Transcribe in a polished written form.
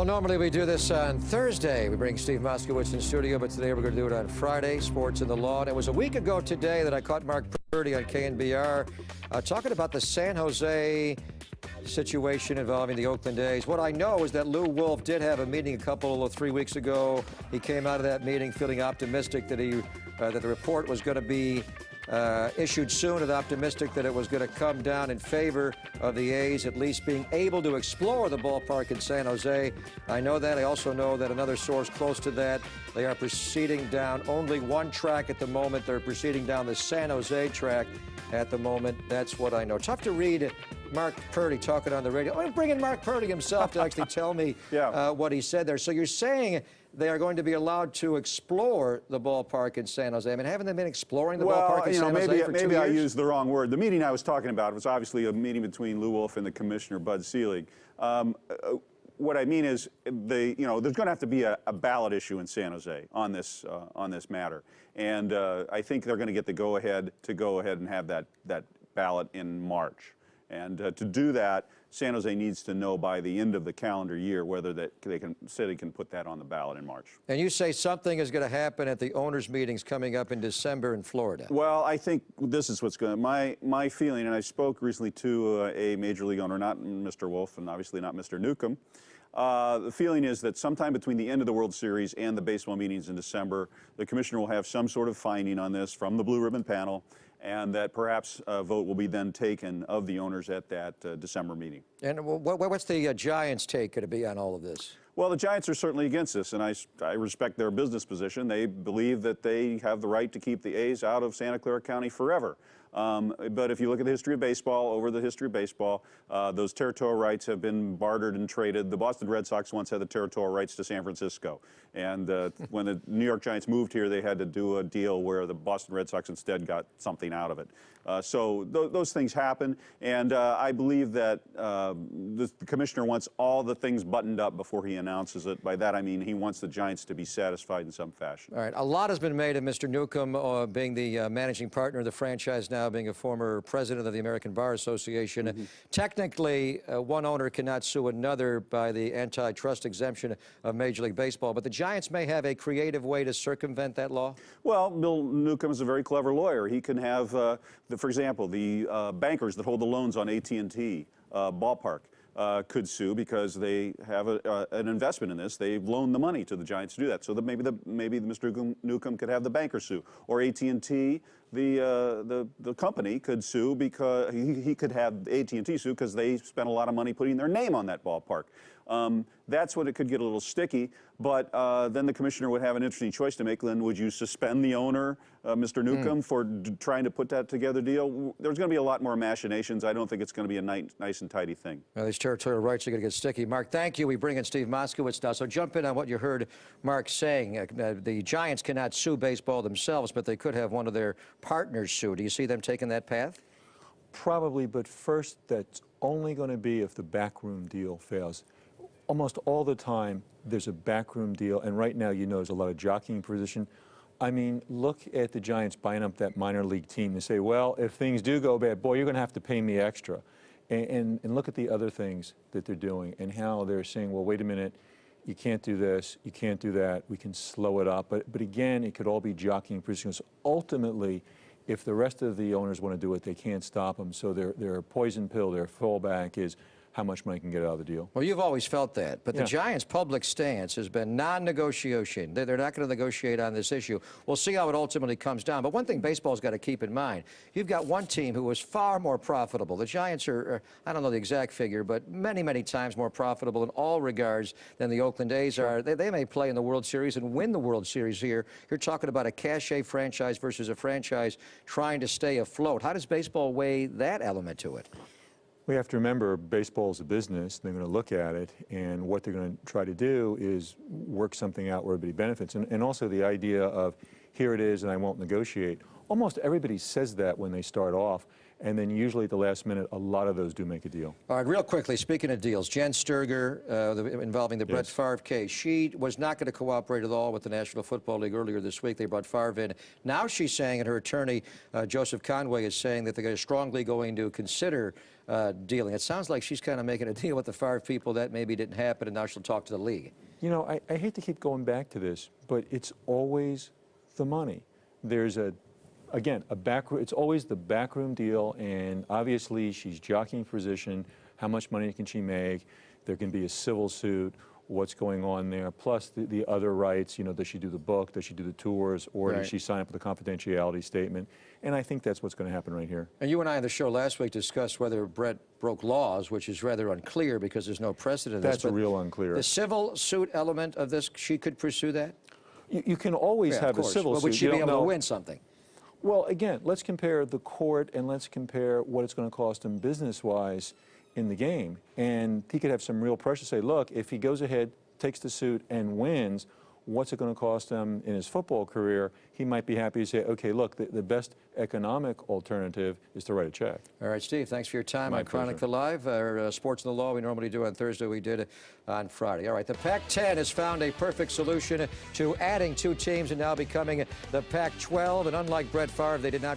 Well, normally we do this on Thursday. We bring Steve Moskowitz in studio, but today we're going to do it on Friday, Sports and the Law. And it was a week ago today that I caught Mark Purdy on KNBR talking about the San Jose situation involving the Oakland A's. What I know is that Lou Wolff did have a meeting a couple of 3 weeks ago. He came out of that meeting feeling optimistic that that the report was going to be issued soon, and optimistic that it was going to come down in favor of the A's at least being able to explore the ballpark in San Jose. I know that. I also know that another source close to that, they are proceeding down only one track at the moment. They're proceeding down the San Jose track at the moment. That's what I know. Tough to read Mark Purdy talking on the radio. I'm bringing Mark Purdy himself to actually tell me what he said there. So you're saying they are going to be allowed to explore the ballpark in San Jose. I mean, haven't they been exploring the ballpark in San Jose for 2 years? Maybe I used the wrong word. The meeting I was talking about was obviously a meeting between Lou Wolff and the commissioner, Bud Selig. What I mean is, there's going to have to be a ballot issue in San Jose on this matter, and I think they're going to get the go-ahead and have that ballot in March. And to do that, San Jose needs to know by the end of the calendar year whether they can put that on the ballot in March. And you say something is going to happen at the owners' meetings coming up in December in Florida. Well, I think this is what's going to, my feeling, and I spoke recently to a major league owner, not Mr. Wolff and obviously not Mr. Newcomb. The feeling is that sometime between the end of the World Series and the baseball meetings in December, the commissioner will have some sort of finding on this from the Blue Ribbon panel, and that perhaps a vote will be then taken of the owners at that December meeting. And what's the Giants' take going to be on all of this? Well, the Giants are certainly against this, and I respect their business position. They believe that they have the right to keep the A's out of Santa Clara County forever. But if you look at the history of baseball, over the history of baseball, those territorial rights have been bartered and traded. The Boston Red Sox once had the territorial rights to San Francisco. And when the New York Giants moved here, they had to do a deal where the Boston Red Sox instead got something out of it. So those things happen. And I believe that the commissioner wants all the things buttoned up before he announces it. By that, I mean he wants the Giants to be satisfied in some fashion. All right. A lot has been made of Mr. Newcomb being the managing partner of the franchise now, being a former president of the American Bar Association. Mm-hmm. Technically, one owner cannot sue another by the antitrust exemption of Major League Baseball, but the Giants may have a creative way to circumvent that law? Well, Bill Newcomb is a very clever lawyer. He can have, for example, the bankers that hold the loans on AT&T ballpark could sue because they have an investment in this. They've loaned the money to the Giants to do that. So that maybe Mr. Newcomb could have the banker sue, or AT&T, the company, could sue because he could have AT&T sue because they spent a lot of money putting their name on that ballpark. That's when it could get a little sticky, but then the commissioner would have an interesting choice to make. Then would you suspend the owner, Mr. Newcomb, for trying to put that together deal? There's going to be a lot more machinations. I don't think it's going to be a nice and tidy thing. Well, these territorial rights are going to get sticky. Mark, thank you. We bring in Steve Moskowitz now. So jump in on what you heard Mark saying. The Giants cannot sue baseball themselves, but they could have one of their partners sue. Do you see them taking that path? Probably, but first, that's only going to be if the backroom deal fails. Almost all the time, there's a backroom deal, and right now, there's a lot of jockeying position. I mean, look at the Giants buying up that minor league team. They say, well, if things do go bad, boy, you're going to have to pay me extra. And look at the other things that they're doing and how they're saying, well, wait a minute, you can't do this, you can't do that, we can slow it up. But again, it could all be jockeying positions. Ultimately, if the rest of the owners want to do it, they can't stop them. So their poison pill, their fallback is how much money can get out of the deal. Well, you've always felt that, but the Giants' public stance has been non-negotiation. They're not going to negotiate on this issue. We'll see how it ultimately comes down. But one thing baseball's got to keep in mind, you've got one team who is far more profitable. The Giants are, I don't know the exact figure, but many, many times more profitable in all regards than the Oakland A's are. They may play in the World Series and win the World Series here. You're talking about a cachet franchise versus a franchise trying to stay afloat. How does baseball weigh that element to it? We have to remember, baseball is a business. They're going to look at it, and what they're going to try to do is work something out where everybody benefits. And also the idea of, here it is, and I won't negotiate. almost everybody says that when they start off, and then usually at the last minute, a lot of those do make a deal. All right, real quickly, speaking of deals, Jen Sturger, involving the Brett Favre case, she was not going to cooperate at all with the National Football League earlier this week. They brought Favre in. Now she's saying, and her attorney, Joseph Conway, is saying that they're strongly going to consider dealing. It sounds like she's kind of making a deal with the Favre people that maybe didn't happen, and now she'll talk to the league. You know, I hate to keep going back to this, but it's always the money. There's again, it's always the backroom deal, and obviously she's jockeying for position. How much money can she make? There can be a civil suit. What's going on there? Plus the other rights. You know, does she do the book? Does she do the tours? Or does she sign up with a confidentiality statement? And I think that's what's going to happen right here. And you and I on the show last week discussed whether Brett broke laws, which is rather unclear because there's no precedent. That's real unclear. The civil suit element of this, she could pursue that? You can always have a civil suit. But would she be able to win something? Well, again, let's compare the court and let's compare what it's going to cost him business-wise in the game. And he could have some real pressure to say, look, if he goes ahead, takes the suit, and wins, what's it going to cost him in his football career? He might be happy to say, okay, look, the best economic alternative is to write a check. All right, Steve, thanks for your time My on Chronicle Live. Our Sports in the Law we normally do on Thursday, we did on Friday. All right, the Pac-10 has found a perfect solution to adding 2 teams and now becoming the Pac-12. And unlike Brett Favre, they did not